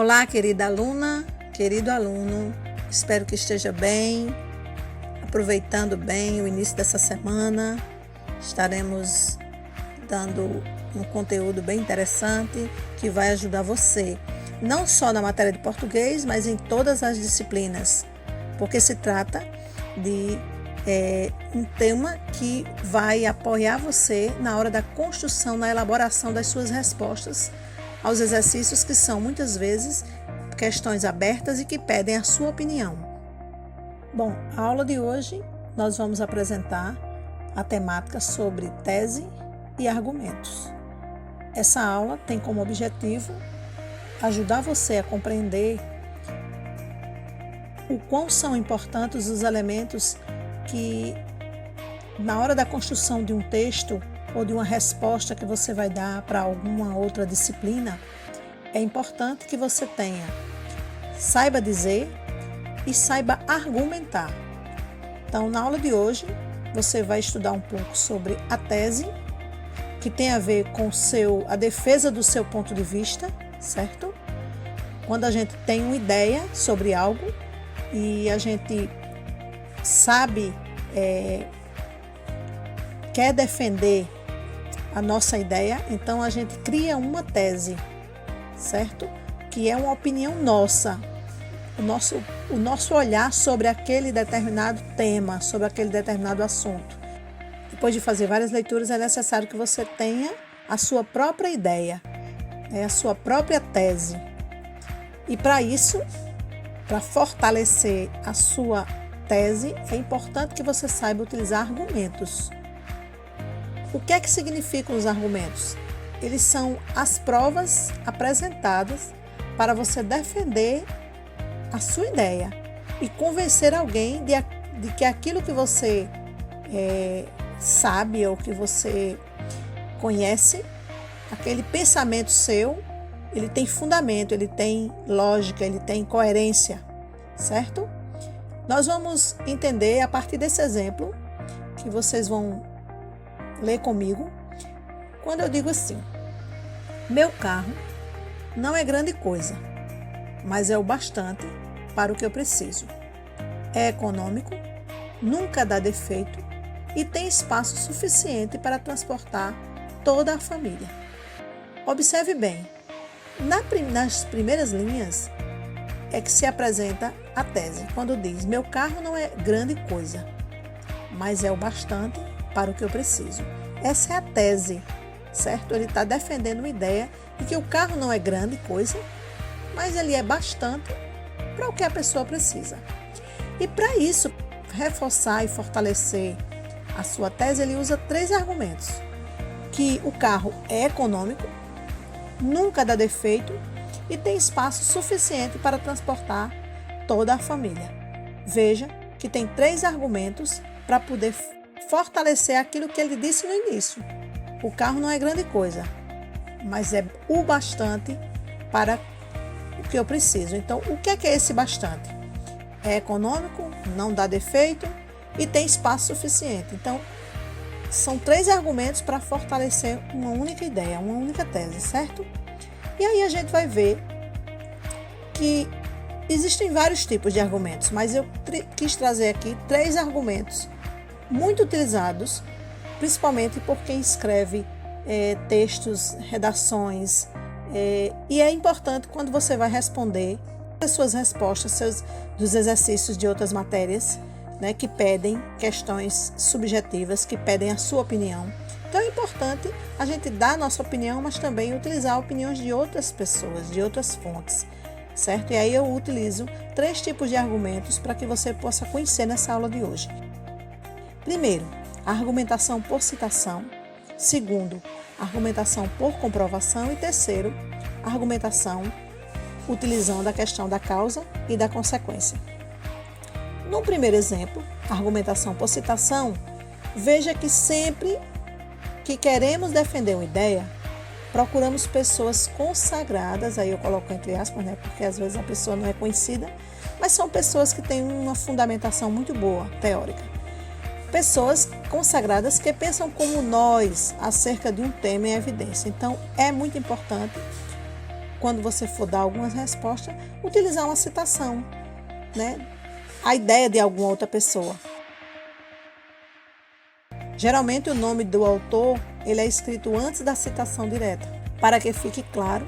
Olá, querida aluna, querido aluno, espero que esteja bem, aproveitando bem o início dessa semana. Estaremos dando um conteúdo bem interessante que vai ajudar você, não só na matéria de português, mas em todas as disciplinas, porque se trata de um tema que vai apoiar você na hora da construção, na elaboração das suas respostas aos exercícios que são muitas vezes questões abertas e que pedem a sua opinião. Bom, a aula de hoje nós vamos apresentar a temática sobre tese e argumentos. Essa aula tem como objetivo ajudar você a compreender o quão são importantes os elementos que, na hora da construção de um texto ou de uma resposta que você vai dar para alguma outra disciplina, é importante que você saiba dizer e saiba argumentar. Então, na aula de hoje, você vai estudar um pouco sobre a tese, que tem a ver com a defesa do seu ponto de vista, certo? Quando a gente tem uma ideia sobre algo e a gente sabe, quer defender a nossa ideia, então a gente cria uma tese, certo? Que é uma opinião nossa, o nosso olhar sobre aquele determinado tema, sobre aquele determinado assunto. Depois de fazer várias leituras, é necessário que você tenha a sua própria ideia, a sua própria tese. E para isso, para fortalecer a sua tese, é importante que você saiba utilizar argumentos. O que é que significam os argumentos? Eles são as provas apresentadas para você defender a sua ideia e convencer alguém de que aquilo que você sabe ou que você conhece, aquele pensamento seu, ele tem fundamento, ele tem lógica, ele tem coerência, certo? Nós vamos entender a partir desse exemplo que vocês vão ler comigo, quando eu digo assim: meu carro não é grande coisa, mas é o bastante para o que eu preciso. É econômico, nunca dá defeito e tem espaço suficiente para transportar toda a família. Observe bem, nas primeiras linhas é que se apresenta a tese, quando diz: meu carro não é grande coisa, mas é o bastante para o que eu preciso. Essa é a tese, certo? Ele está defendendo uma ideia de que o carro não é grande coisa, mas ele é bastante para o que a pessoa precisa. E para isso, reforçar e fortalecer a sua tese, ele usa 3 argumentos: que o carro é econômico, nunca dá defeito e tem espaço suficiente para transportar toda a família. Veja que tem 3 argumentos para poder fortalecer aquilo que ele disse no início. O carro não é grande coisa, mas é o bastante para o que eu preciso. Então, o que é esse bastante? É econômico, não dá defeito e tem espaço suficiente. Então, são 3 argumentos para fortalecer uma única ideia, uma única tese, certo? E aí a gente vai ver que existem vários tipos de argumentos, mas eu quis trazer aqui 3 argumentos muito utilizados, principalmente por quem escreve textos, redações, e é importante quando você vai responder as suas respostas dos exercícios de outras matérias, né, que pedem questões subjetivas, que pedem a sua opinião. Então é importante a gente dar a nossa opinião, mas também utilizar opiniões de outras pessoas, de outras fontes, certo? E aí eu utilizo 3 tipos de argumentos para que você possa conhecer nessa aula de hoje. Primeiro, a argumentação por citação. Segundo, a argumentação por comprovação. E terceiro, a argumentação utilizando a questão da causa e da consequência. No primeiro exemplo, a argumentação por citação, veja que sempre que queremos defender uma ideia, procuramos pessoas consagradas, aí eu coloco entre aspas, né, porque às vezes a pessoa não é conhecida, mas são pessoas que têm uma fundamentação muito boa, teórica. Pessoas consagradas que pensam como nós acerca de um tema em evidência. Então, é muito importante quando você for dar algumas respostas, utilizar uma citação, né? A ideia de alguma outra pessoa. Geralmente o nome do autor ele é escrito antes da citação direta, para que fique claro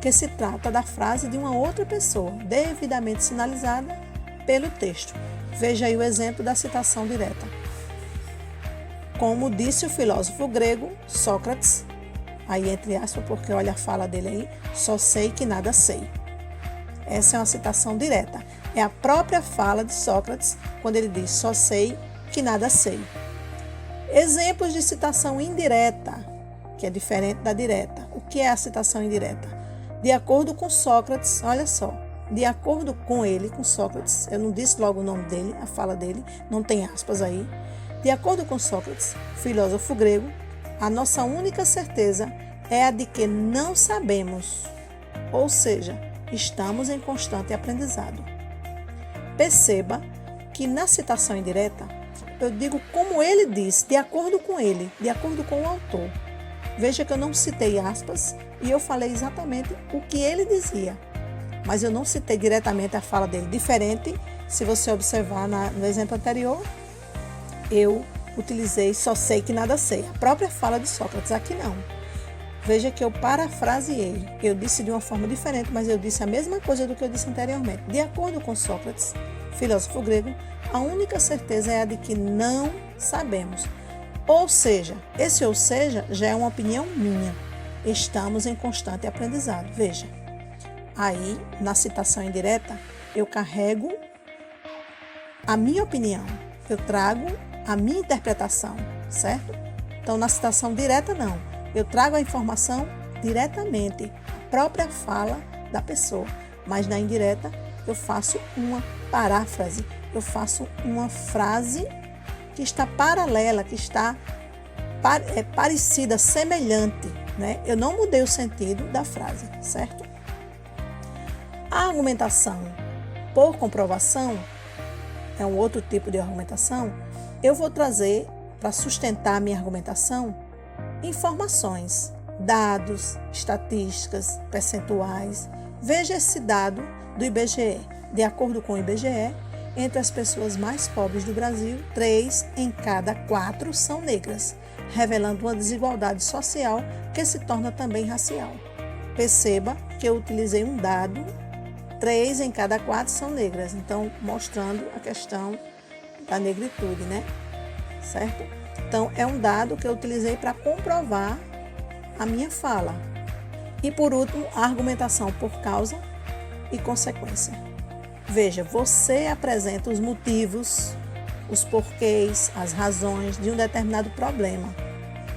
que se trata da frase de uma outra pessoa, devidamente sinalizada pelo texto. Veja aí o exemplo da citação direta. Como disse o filósofo grego Sócrates, aí entre aspas, porque olha a fala dele aí, só sei que nada sei. Essa é uma citação direta. É a própria fala de Sócrates, quando ele diz, só sei que nada sei. Exemplos de citação indireta, que é diferente da direta. O que é a citação indireta? De acordo com Sócrates, olha só, de acordo com ele, com Sócrates, eu não disse logo o nome dele, a fala dele, não tem aspas aí. De acordo com Sócrates, filósofo grego, a nossa única certeza é a de que não sabemos, ou seja, estamos em constante aprendizado. Perceba que na citação indireta, eu digo como ele disse, de acordo com ele, de acordo com o autor. Veja que eu não citei aspas e eu falei exatamente o que ele dizia, mas eu não citei diretamente a fala dele. Diferente, se você observar no exemplo anterior, eu utilizei só sei que nada sei. A própria fala de Sócrates, aqui não. Veja que eu parafraseei. Eu disse de uma forma diferente, mas eu disse a mesma coisa do que eu disse anteriormente. De acordo com Sócrates, filósofo grego, a única certeza é a de que não sabemos. Ou seja, esse ou seja já é uma opinião minha. Estamos em constante aprendizado. Veja, aí na citação indireta, eu carrego a minha opinião. Eu trago a minha interpretação, certo? Então, na citação direta, não. Eu trago a informação diretamente, a própria fala da pessoa. Mas na indireta, eu faço uma paráfrase. Eu faço uma frase que está paralela, que está parecida, semelhante, né? Eu não mudei o sentido da frase, certo? A argumentação por comprovação é um outro tipo de argumentação. Eu vou trazer, para sustentar a minha argumentação, informações, dados, estatísticas, percentuais. Veja esse dado do IBGE. De acordo com o IBGE, entre as pessoas mais pobres do Brasil, 3 em cada 4 são negras, revelando uma desigualdade social que se torna também racial. Perceba que eu utilizei um dado, 3 em cada 4 são negras, então mostrando a questão da negritude, né? Certo? Então, é um dado que eu utilizei para comprovar a minha fala. E, por último, a argumentação por causa e consequência. Veja, você apresenta os motivos, os porquês, as razões de um determinado problema,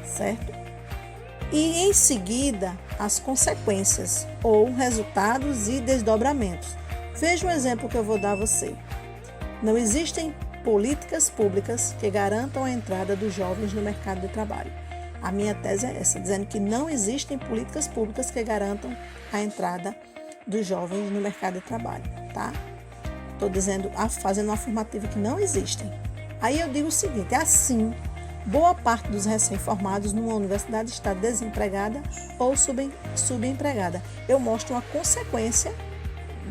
certo? E, em seguida, as consequências, ou resultados e desdobramentos. Veja um exemplo que eu vou dar a você. Não existem políticas públicas que garantam a entrada dos jovens no mercado de trabalho. A minha tese é essa, dizendo que não existem políticas públicas que garantam a entrada dos jovens no mercado de trabalho, tá? Estou dizendo, fazendo uma afirmativa que não existem. Aí eu digo o seguinte, assim, boa parte dos recém-formados numa universidade está desempregada ou subempregada. Eu mostro uma consequência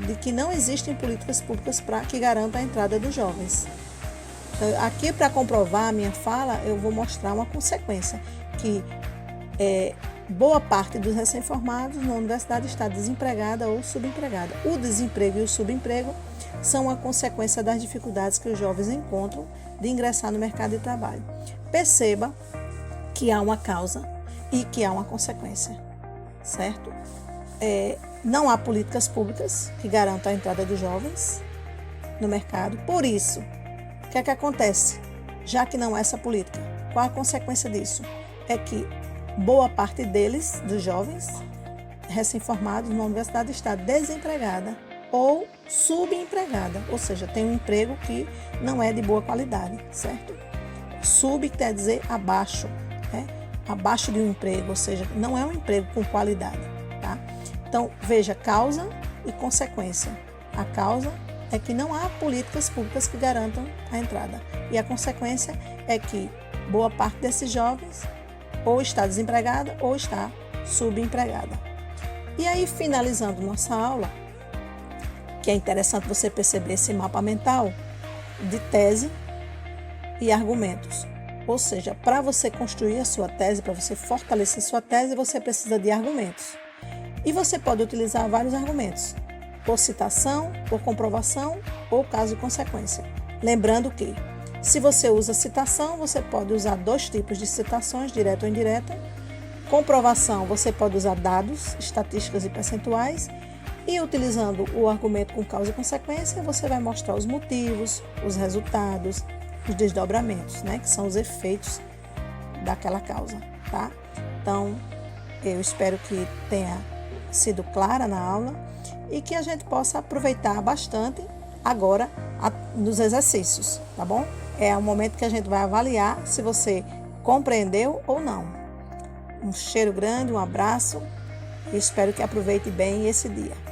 de que não existem políticas públicas que garantam a entrada dos jovens. Então, aqui, para comprovar a minha fala, eu vou mostrar uma consequência, que boa parte dos recém-formados na universidade está desempregada ou subempregada. O desemprego e o subemprego são a consequência das dificuldades que os jovens encontram de ingressar no mercado de trabalho. Perceba que há uma causa e que há uma consequência, certo? Não há políticas públicas que garantam a entrada dos jovens no mercado. Por isso, o que é que acontece? Já que não há essa política, qual a consequência disso? É que boa parte deles, dos jovens recém-formados na universidade, está desempregada ou subempregada, ou seja, tem um emprego que não é de boa qualidade, certo? Sub quer dizer abaixo, né? Abaixo de um emprego, ou seja, não é um emprego com qualidade, tá? Então, veja, causa e consequência. A causa é que não há políticas públicas que garantam a entrada. E a consequência é que boa parte desses jovens ou está desempregada ou está subempregada. E aí, finalizando nossa aula, que é interessante você perceber esse mapa mental de tese e argumentos. Ou seja, para você construir a sua tese, para você fortalecer sua tese, você precisa de argumentos. E você pode utilizar vários argumentos, por citação, por comprovação ou caso e consequência. Lembrando que, se você usa citação, você pode usar 2 tipos de citações, direta ou indireta. Comprovação, você pode usar dados, estatísticas e percentuais. E utilizando o argumento com causa e consequência, você vai mostrar os motivos, os resultados, os desdobramentos, né? Que são os efeitos daquela causa, tá? Então, eu espero que tenha sido clara na aula e que a gente possa aproveitar bastante agora nos exercícios, tá bom? É o momento que a gente vai avaliar se você compreendeu ou não. Um cheiro grande, um abraço e espero que aproveite bem esse dia.